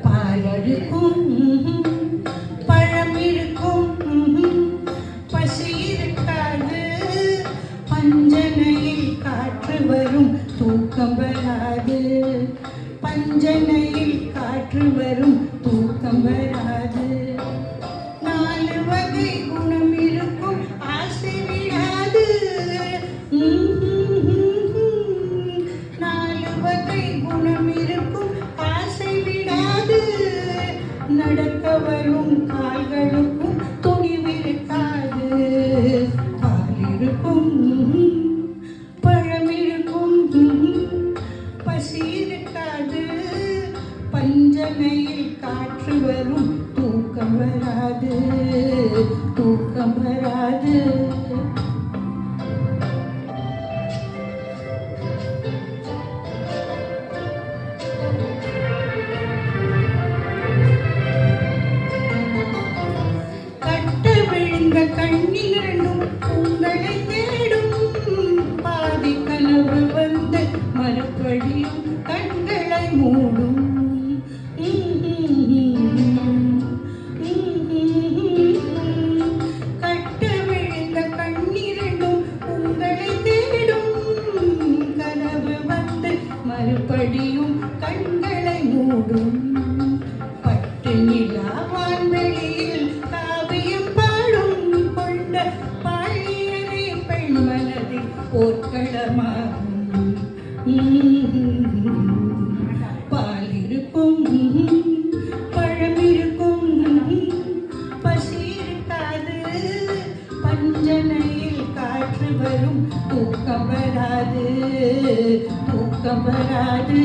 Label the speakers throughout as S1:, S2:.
S1: பாலருக்கும் பழம் இருக்கும், பசி இருக்காது. பஞ்சனையில் காற்று வரும், தூக்கம் வராது. பஞ்சனையில் காற்று வரும், தூக்கம் வராது. நாலு வகை குணம் இருக்கும், ஆசை விடாது. நாலு வகை குணம் இருக்கும், ஆசை விடாது. நடக்க வரும் கால்களுக்கும் துணிவிருக்காது. பால் இருக்கும், பழம் இருக்கும், பசி இருக்காது. பஞ்சனையில் காற்று வரும், தூக்கம் வராது. தூக்கம் வராது. கட்ட விழுந்த கண்ணிரண்டும் உங்களை தேடும். பாதி கனவு வந்து மறுபடியும் கண்களை மூடும். கட்ட விழுந்த கண்ணிரண்டும் உங்களை தேடும். கனவு வந்து மறுபடியும் கண்களை மூடும். பட்டு நிலா வான்வெளியில் காவியம் பாடும். கொண்ட பாழியரே பெண் மனதில் போர்க்களமாகும். பால் இருக்கும், பழம் இருக்கும், பசி இருக்காது. பஞ்சனையில் காற்று வரும், தூக்கம் வராது. தூக்கம் வராது.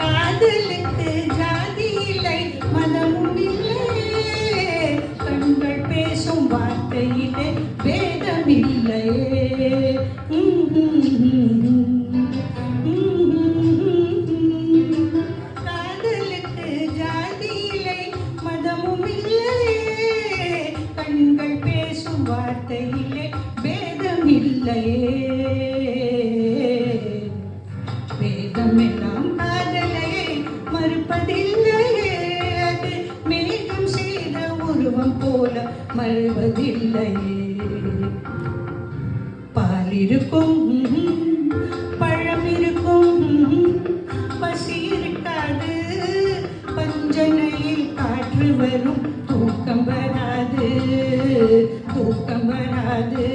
S1: காதலுக்கு ஜாதி இல்லை, மதமும் இல்லை. கண்கள் பேசும் வார்த்தையிலே வேதம் இல்லை. காதலுக்கு ஜாதி இல்லை, மதமும் இல்லை. கண்கள் பேசும் வார்த்தையிலே வேதம் இல்லையே. வேதம் எல்லாம் காதலையே மறுப்பதில்லையே. அது மேகம் செய்த உருவம் போல மறுவதில்லையே. பால் இருக்கும், பழம் இருக்கும், பசி இருக்காது. பஞ்சனையில் காற்று வரும், தூக்கம் வராது. தூக்கம் வராது.